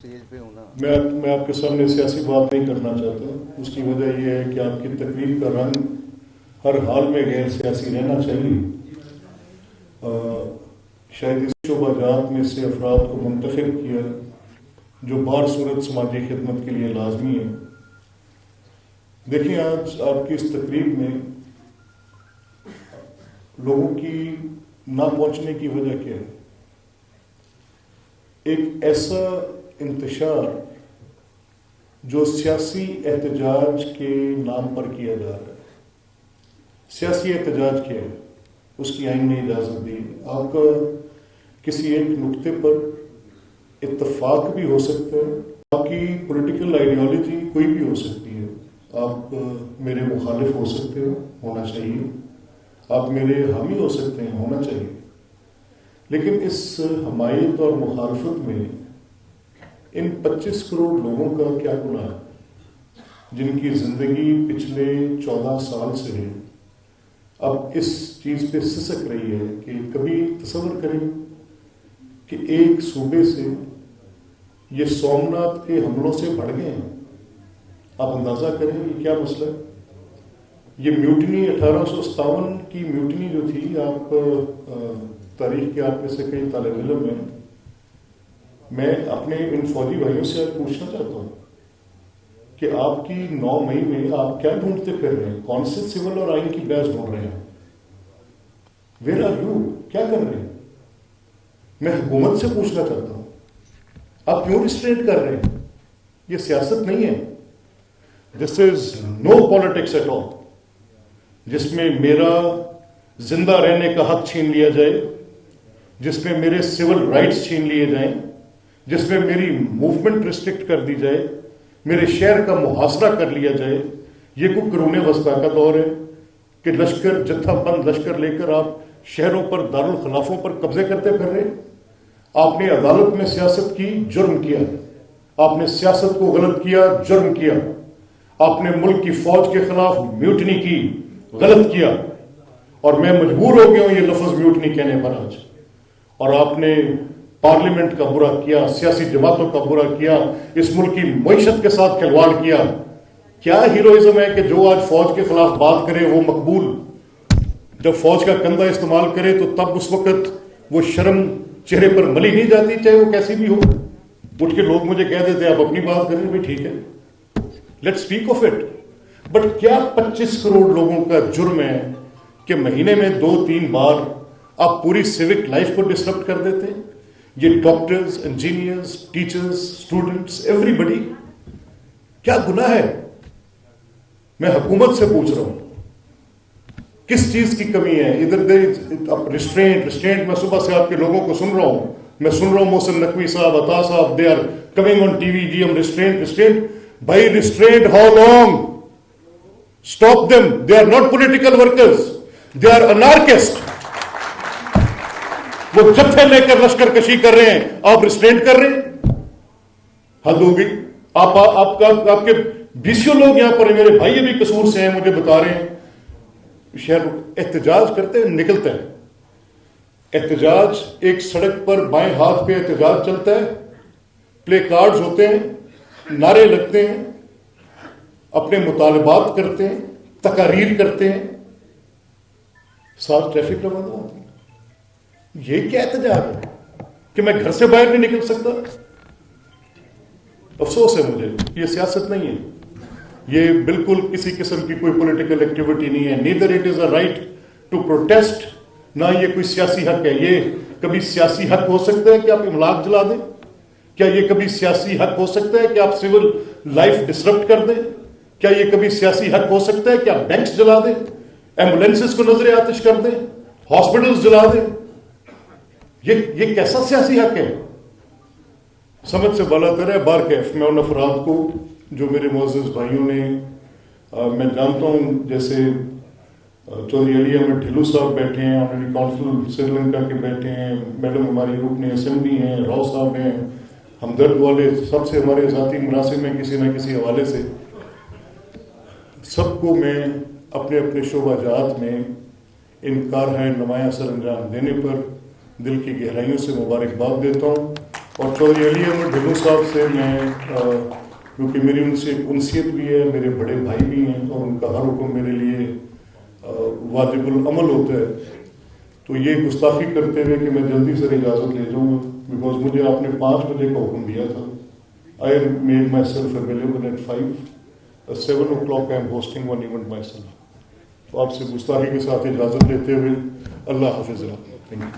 میں آپ کے سامنے سیاسی بات نہیں کرنا چاہتا. اس کی وجہ یہ ہے کہ آپ کی تقریب کا رنگ ہر حال میں غیر سیاسی رہنا چاہیے. شاید اس شعبہ جات میں سے افراد کو منتخب کیا جو بار صورت سماجی خدمت کے لیے لازمی ہے. دیکھیں آج آپ کی اس تقریب میں لوگوں کی نہ پہنچنے کی وجہ کیا ہے؟ ایک ایسا انتشار جو سیاسی احتجاج کے نام پر کیا جا رہا ہے. سیاسی احتجاج کیا ہے؟ اس کی آئین نے اجازت دی. آپ کا کسی ایک نقطے پر اتفاق بھی ہو سکتا ہے. آپ کی پولیٹیکل آئیڈیالوجی کوئی بھی ہو سکتی ہے. آپ میرے مخالف ہو سکتے ہو، ہونا چاہیے. آپ میرے حامی ہو سکتے ہیں، ہونا چاہیے. لیکن اس حمایت اور مخالفت میں ان 25 کروڑ لوگوں کا کیا گناہ ہے جن کی زندگی پچھلے 14 سال سے اب اس چیز پہ سسک رہی ہے کہ کبھی تصور کریں کہ ایک صوبے سے یہ سومناتھ کے حملوں سے بڑھ گئے ہیں. آپ اندازہ کریں یہ کیا مسئلہ ہے. یہ میوٹنی 1857 کی میوٹنی جو تھی، آپ تاریخ کے آپ میں سے کئی طالب علم ہیں، میں اپنے ان فوجی بھائیوں سے آج پوچھنا چاہتا ہوں کہ آپ کی 9 مئی میں آپ کیا ڈھونڈتے پھر رہے ہیں؟ کون سے سول اور آئین کی بحث ڈھونڈ رہے ہیں؟ Where are you? کیا کر رہے ہیں؟ میں حکومت سے پوچھنا چاہتا ہوں آپ کیوں ریسٹرینٹ کر رہے ہیں؟ یہ سیاست نہیں ہے. دس از نو پالیٹکس ایٹ آل، جس میں میرا زندہ رہنے کا حق چھین لیا جائے، جس میں میرے سول رائٹس چھین لیے جائیں، جس میں میری موومنٹ ریسٹرکٹ کر دی جائے، میرے شہر کا محاصرہ کر لیا جائے. یہ کوئی قرون وسطیٰ کا دور ہے کہ لشکر جتھا بند لشکر لے کر آپ شہروں پر، دارالخلافوں پر قبضے کرتے پھر رہے. آپ نے عدالت میں سیاست کی، جرم کیا. آپ نے سیاست کو غلط کیا، جرم کیا. آپ نے ملک کی فوج کے خلاف میوٹنی کی، غلط کیا. اور میں مجبور ہو گیا ہوں یہ لفظ میوٹنی کہنے پر آج. اور آپ نے پارلیمنٹ کا برا کیا، سیاسی جماعتوں کا برا کیا، اس ملک کی معیشت کے ساتھ کھلواڑ کیا. کیا ہیروئزم ہے کہ جو آج فوج کے خلاف بات کرے وہ مقبول، جب فوج کا کندھا استعمال کرے تو تب اس وقت وہ شرم چہرے پر ملی نہیں جاتی، چاہے وہ کیسی بھی ہو. اٹھ کے لوگ مجھے کہہ دیتے آپ اپنی بات کریں، بھی ٹھیک ہے، let speak of it. But کیا 25 کروڑ لوگوں کا جرم ہے کہ مہینے میں 2-3 بار آپ پوری سیوک لائف کو ڈسٹرب کر دیتے ہیں؟ یہ doctors, engineers, teachers, students, everybody. کیا گناہ ہے؟ میں حکومت سے پوچھ رہا ہوں کس چیز کی کمی ہے؟ ادھر ریسٹرینٹ. میں صبح سے آپ کے لوگوں کو سن رہا ہوں. میں سن رہا ہوں محسن نقوی صاحب، عطا صاحب، they are coming on T V. جی ہم ریسٹرینٹ. بھائی restraint how long? Stop them. They are not political workers, they are anarchist. وہ جتھے لے کر لشکر کشی کر رہے ہیں، آپ ریسٹرینٹ کر رہے ہیں. حد ہو گئی. آپ کے 20 لوگ یہاں پر ہیں، میرے بھائی بھی قصور سے ہیں، مجھے بتا رہے ہیں. شہر احتجاج کرتے ہیں، نکلتے ہیں. احتجاج ایک سڑک پر بائیں ہاتھ پہ احتجاج چلتا ہے، پلے کارڈز ہوتے ہیں، نعرے لگتے ہیں، اپنے مطالبات کرتے ہیں، تقاریر کرتے ہیں، ساتھ ٹریفک روانہ ہوتے ہیں. یہ کیا احتجاج ہے کہ میں گھر سے باہر نہیں نکل سکتا؟ افسوس ہے مجھے. یہ سیاست نہیں ہے. یہ بالکل کسی قسم کی کوئی پولیٹیکل ایکٹیویٹی نہیں ہے. Neither it is a right to protest, نہ یہ کوئی سیاسی حق ہے. یہ کبھی سیاسی حق ہو سکتا ہے کہ آپ املاک جلا دیں؟ کیا یہ کبھی سیاسی حق ہو سکتا ہے کہ آپ سول لائف ڈسرپٹ کر دیں؟ کیا یہ کبھی سیاسی حق ہو سکتا ہے کہ آپ بینکس جلا دیں، ایمبولینسز کو نظر آتش کر دیں، ہاسپٹلز جلا دیں؟ یہ کیسا سیاسی حق ہے؟ سمجھ سے بالا تر ہے. بارکیف میں ان افراد کو جو میرے معزز بھائیوں نے، میں جانتا ہوں، جیسے چودھری علی احمد ڈھلو صاحب بیٹھے ہیں، آنریری کونسل سری لنکا کے بیٹھے ہیں، میڈم ہماری رکن اسمبلی ہیں، راؤ صاحب ہیں، ہمدرد والے، سب سے ہمارے ذاتی مناسب میں کسی نہ کسی حوالے سے. سب کو میں اپنے اپنے شعبہ جات میں ان کارہائے نمایاں سر انجام دینے پر دل کی گہرائیوں سے مبارکباد دیتا ہوں. اور چودھری علی احمد ڈھلو صاحب سے میں کیونکہ میری ان سے انسیت بھی ہے، میرے بڑے بھائی بھی ہیں، اور ان کا ہر حکم میرے لیے واجب العمل ہوتا ہے، تو یہ گستاخی کرتے ہوئے کہ میں جلدی سے اجازت لے جاؤں گا، بیکاز مجھے آپ نے 5 بجے کا حکم دیا تھا. I made myself available at 5. At 7 o'clock I am hosting one event myself. تو آپ سے گستاخی کے ساتھ اجازت لیتے ہوئے اللہ حافظ. Thank you.